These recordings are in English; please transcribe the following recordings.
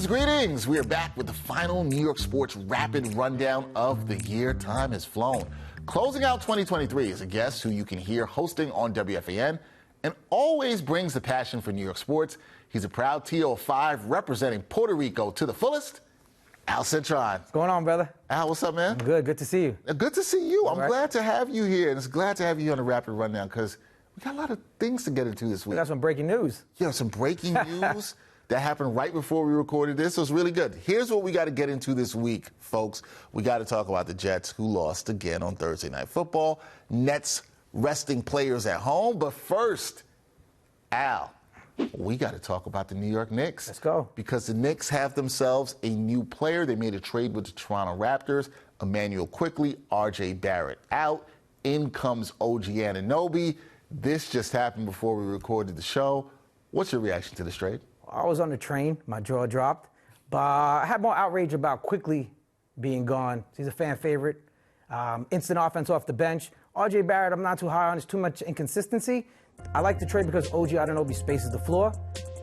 Greetings. We are back with the final New York sports rapid rundown of the year. Time has flown. Closing out 2023 is a guest who you can hear hosting on WFAN and always brings the passion for New York sports. He's a proud TO of 5 representing Puerto Rico to the fullest. Al Cintron. What's going on, brother? Al, what's up, man? I'm good. Good to see you. Good to see you. I'm glad to have you here, and it's glad to have you on the rapid rundown because we got a lot of things to get into this week. We got some breaking news. Yeah, some breaking news. That happened right before we recorded this, so it's really good. Here's what we got to get into this week, folks. We got to talk about the Jets, who lost again on Thursday Night Football. Nets resting players at home. But first, Al, we got to talk about the New York Knicks. Let's go. Because the Knicks have themselves a new player. They made a trade with the Toronto Raptors. Emmanuel Quickly, R.J. Barrett out. In comes OG Anunoby. This just happened before we recorded the show. What's your reaction to this trade? I was on the train. My jaw dropped. But I had more outrage about Quickly being gone. He's a fan favorite. Instant offense off the bench. R.J. Barrett, I'm not too high on. There's too much inconsistency. I like the trade because OG Anunoby spaces the floor.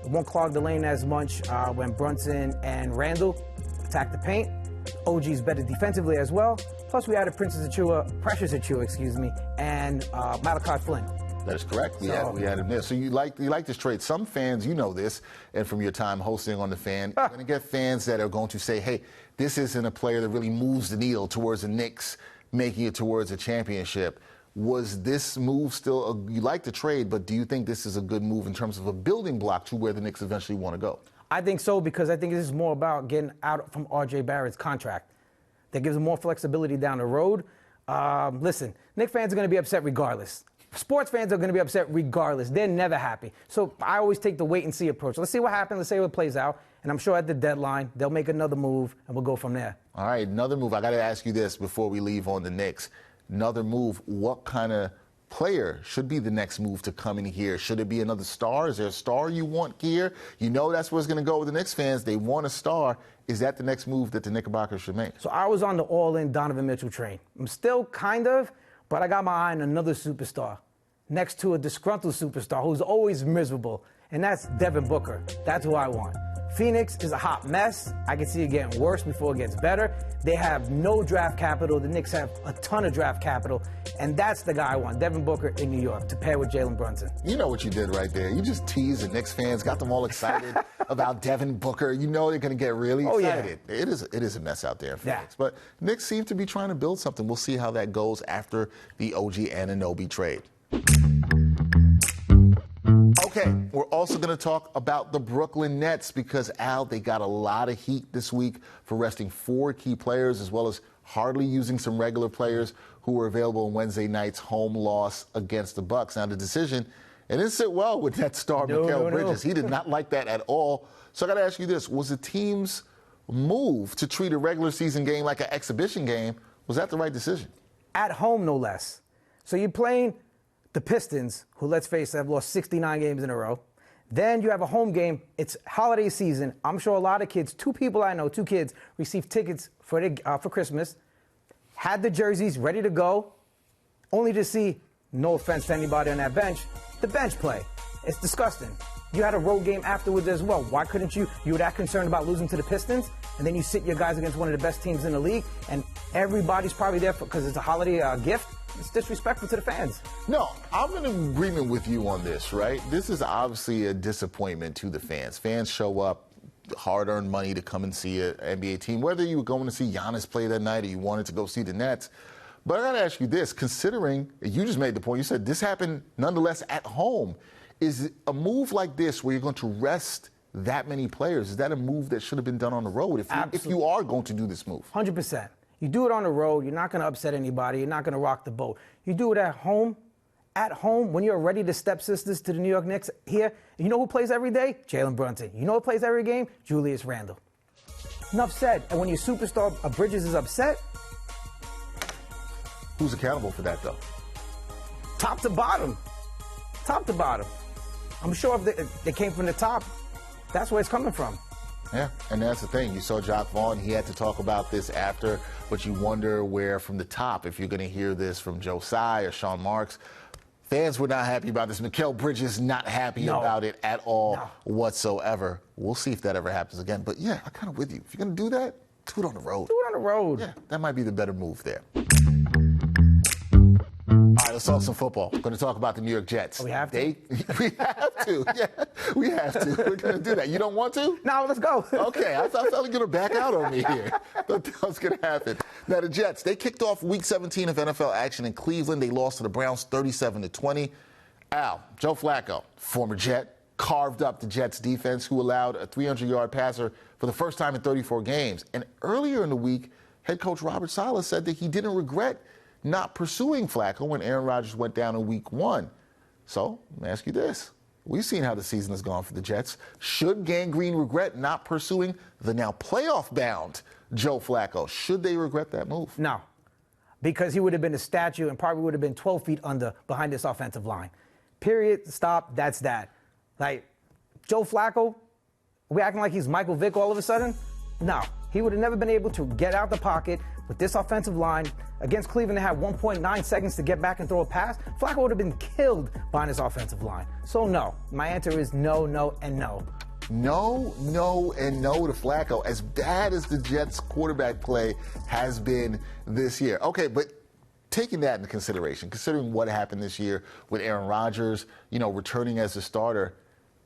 It won't clog the lane as much when Brunson and Randall attack the paint. OG's better defensively as well. Plus, we added Precious Achiuwa, and Malachi Flynn. That is correct. We had him there. So you like this trade. Some fans, you know this, and from your time hosting on The Fan, you're going to get fans that are going to say, hey, this isn't a player that really moves the needle towards the Knicks making it towards a championship. Was this move still you like the trade, but do you think this is a good move in terms of a building block to where the Knicks eventually want to go? I think so, because I think this is more about getting out from R.J. Barrett's contract. That gives them more flexibility down the road. Listen, Knicks fans are going to be upset regardless. Sports fans are going to be upset regardless. They're never happy. So I always take the wait-and-see approach. Let's see what happens. Let's see how it plays out. And I'm sure at the deadline, they'll make another move, and we'll go from there. All right, another move. I got to ask you this before we leave on the Knicks. Another move. What kind of player should be the next move to come in here? Should it be another star? Is there a star you want here? You know that's where it's going to go with the Knicks fans. They want a star. Is that the next move that the Knickerbockers should make? So I was on the all-in Donovan Mitchell train. I'm still kind of, but I got my eye on another superstar next to a disgruntled superstar who's always miserable, and that's Devin Booker. That's who I want. Phoenix is a hot mess. I can see it getting worse before it gets better. They have no draft capital. The Knicks have a ton of draft capital, and that's the guy I want, Devin Booker in New York, to pair with Jalen Brunson. You know what you did right there. You just teased the Knicks fans, got them all excited about Devin Booker. You know they're going to get really excited. Yeah. It is a mess out there in Phoenix. But Knicks seem to be trying to build something. We'll see how that goes after the OG Anunoby trade. Okay, we're also going to talk about the Brooklyn Nets because, Al, they got a lot of heat this week for resting 4 key players as well as hardly using some regular players who were available in Wednesday night's home loss against the Bucks. Now, the decision, it didn't sit well with that star, Mikal Bridges. He did not like that at all. So I got to ask you this. Was the team's move to treat a regular season game like an exhibition game, was that the right decision? At home, no less. So you're playing the Pistons, who, let's face it, have lost 69 games in a row. Then you have a home game. It's holiday season. I'm sure a lot of kids, 2 people I know, 2 kids, received tickets for Christmas, had the jerseys ready to go, only to see, no offense to anybody on that bench, the bench play. It's disgusting. You had a road game afterwards as well. Why couldn't you? You were that concerned about losing to the Pistons, and then you sit your guys against one of the best teams in the league, and everybody's probably there because it's a holiday gift. It's disrespectful to the fans. No, I'm in agreement with you on this, right? This is obviously a disappointment to the fans. Fans show up, hard-earned money to come and see an NBA team, whether you were going to see Giannis play that night or you wanted to go see the Nets. But I got to ask you this, considering you just made the point, you said this happened nonetheless at home. Is a move like this where you're going to rest that many players, is that a move that should have been done on the road if you are going to do this move? 100%. You do it on the road, you're not going to upset anybody, you're not going to rock the boat. You do it at home, when you're ready to stepsisters to the New York Knicks here. You know who plays every day? Jalen Brunson. You know who plays every game? Julius Randle. Enough said. And when your superstar Bridges is upset, who's accountable for that, though? Top to bottom. Top to bottom. I'm sure if they came from the top, that's where it's coming from. Yeah, and that's the thing. You saw Jacques Vaughn. He had to talk about this after, but you wonder where from the top, if you're going to hear this from Joe Tsai or Sean Marks, Fans were not happy about this. Mikal Bridges not happy about it at all whatsoever. We'll see if that ever happens again. But yeah, I'm kind of with you. If you're going to do that, do it on the road. Do it on the road. Yeah, that might be the better move there. All right, let's talk some football. We're going to talk about the New York Jets. Oh, we have to? We have to. Yeah, we have to. We're going to do that. You don't want to? No, let's go. Okay, I thought you were going to back out on me here. I thought that was going to happen. Now, the Jets, they kicked off Week 17 of NFL action in Cleveland. They lost to the Browns 37-20. Joe Flacco, former Jet, carved up the Jets defense, who allowed a 300-yard passer for the first time in 34 games. And earlier in the week, head coach Robert Saleh said that he didn't regret not pursuing Flacco when Aaron Rodgers went down in Week 1. So, let me ask you this. We've seen how the season has gone for the Jets. Should Gang Green regret not pursuing the now playoff-bound Joe Flacco? Should they regret that move? No, because he would have been a statue and probably would have been 12 feet under behind this offensive line. Period, stop, that's that. Like, Joe Flacco, we acting like he's Michael Vick all of a sudden? No, he would have never been able to get out the pocket with this offensive line. Against Cleveland, they had 1.9 seconds to get back and throw a pass. Flacco would have been killed by this offensive line. So no, my answer is no, no, and no. No, no, and no to Flacco, as bad as the Jets' quarterback play has been this year. Okay, but taking that into consideration, considering what happened this year with Aaron Rodgers, returning as a starter,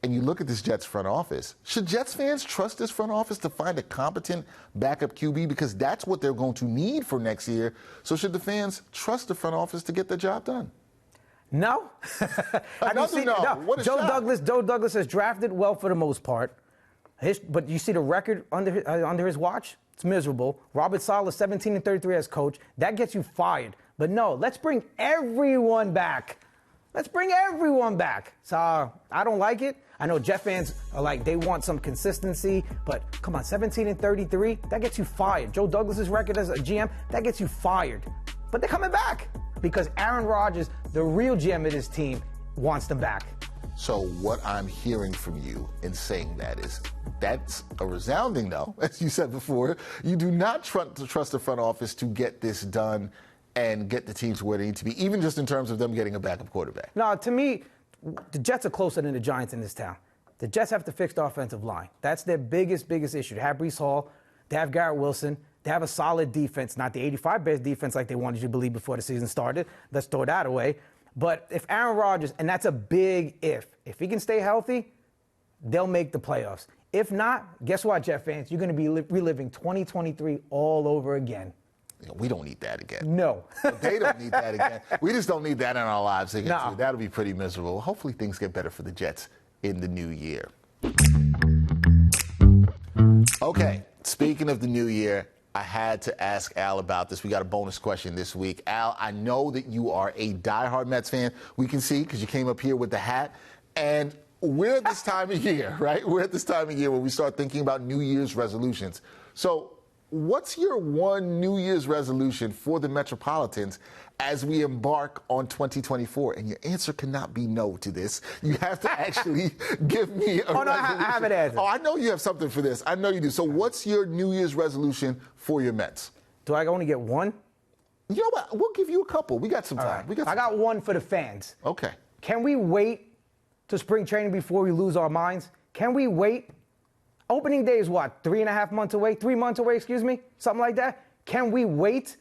and you look at this Jets front office, should Jets fans trust this front office to find a competent backup QB? Because that's what they're going to need for next year. So should the fans trust the front office to get the job done? No. No. What a shot. Joe Douglas has drafted well for the most part. But you see the record under his watch? It's miserable. Robert Saleh, 17-33 as coach. That gets you fired. But no, let's bring everyone back. Let's bring everyone back. So I don't like it. I know Jet fans are like, they want some consistency, but come on, 17-33, that gets you fired. Joe Douglas's record as a GM, that gets you fired. But they're coming back because Aaron Rodgers, the real GM of this team, wants them back. So what I'm hearing from you in saying that is that's a resounding no. As you said before, you do not trust the front office to get this done and get the teams where they need to be, even just in terms of them getting a backup quarterback. No, to me, the Jets are closer than the Giants in this town. The Jets have to fix the offensive line. That's their biggest issue. They have Breece Hall. They have Garrett Wilson. They have a solid defense, not the 85 Bears defense like they wanted you to believe before the season started. Let's throw that away. But if Aaron Rodgers, and that's a big if he can stay healthy, they'll make the playoffs. If not, guess what, Jet fans? You're going to be reliving 2023 all over again. We don't need that again. No. They don't need that again. We just don't need that in our lives again. No. So that'll be pretty miserable. Hopefully things get better for the Jets in the new year. Okay, speaking of the new year, I had to ask Al about this. We got a bonus question this week. Al, I know that you are a diehard Mets fan. We can see because you came up here with the hat. And we're at this time of year, right? We're at this time of year where we start thinking about New Year's resolutions. So what's your one New Year's resolution for the Metropolitans as we embark on 2024? And your answer cannot be no to this. You have to actually give me a resolution. No, I have an answer. Oh, I know you have something for this. I know you do. So what's your New Year's resolution for your Mets? Do I only get one? You know what? We'll give you a couple. We got some time. Right. I got one for the fans. Okay. Can we wait to spring training before we lose our minds? Can we wait? Opening day is what, 3.5 months away? 3 months away, excuse me? Something like that? Can we wait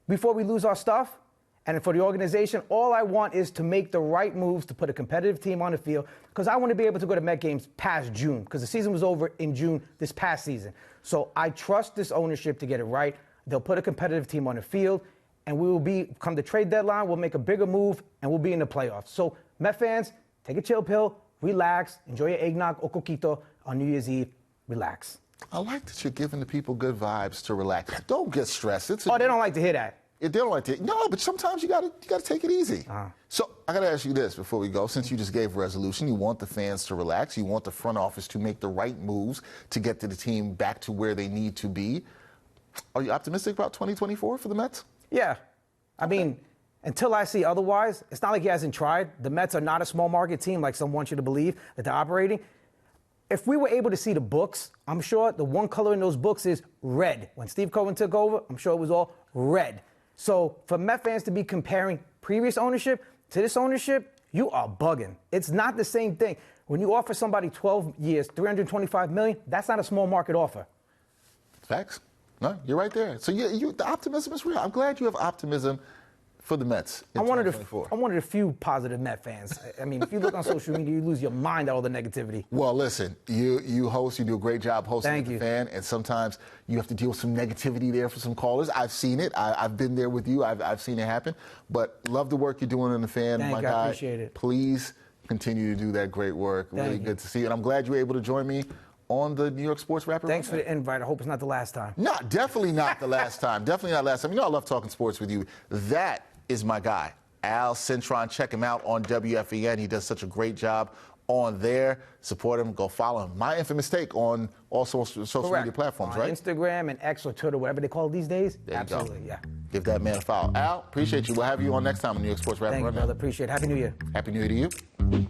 before we lose our stuff? And for the organization, all I want is to make the right moves to put a competitive team on the field because I want to be able to go to Met games past June because the season was over in June this past season. So I trust this ownership to get it right. They'll put a competitive team on the field, and we will be, come the trade deadline, we'll make a bigger move, and we'll be in the playoffs. So Met fans, take a chill pill, relax, enjoy your eggnog or coquito on New Year's Eve. Relax. I like that you're giving the people good vibes to relax. Don't get stressed. They don't like to hear that. They don't like to. No, but sometimes you gotta take it easy. So I gotta ask you this before we go. Since you just gave a resolution, you want the fans to relax. You want the front office to make the right moves to get the team back to where they need to be. Are you optimistic about 2024 for the Mets? Yeah. I mean, until I see otherwise, it's not like he hasn't tried. The Mets are not a small market team like some want you to believe that they're operating. If we were able to see the books, I'm sure the one color in those books is red. When Steve Cohen took over, I'm sure it was all red. So for Met fans to be comparing previous ownership to this ownership, you are bugging. It's not the same thing. When you offer somebody 12 years, $325 million, that's not a small market offer. Facts. No, you're right there. So the optimism is real. I'm glad you have optimism for the Mets in 2024. I'm one of the few positive Met fans. I mean, if you look on social media, you lose your mind at all the negativity. Well, listen, you do a great job hosting Thank the you. fan, and sometimes you have to deal with some negativity there for some callers. I've seen it. I've been there with you. I've seen it happen. But love the work you're doing on the fan, Thank my you. guy. I appreciate it. Please continue to do that great work. Really good to see you. And I'm glad you were able to join me on the New York Sports Rapper. Thanks for the invite. I hope it's not the last time. No, definitely not the last time. Definitely not last time. You know I love talking sports with you. That is my guy, Al Cintron. Check him out on WFAN. He does such a great job on there. Support him. Go follow him. My infamous take on all social media platforms, on right? Instagram and X or Twitter, whatever they call it these days. There you Absolutely, go. yeah. Give that man a follow. Al, appreciate you. We'll have you on next time on New York Sports Rapper. Thank you, brother. Appreciate it. Happy New Year. Happy New Year to you.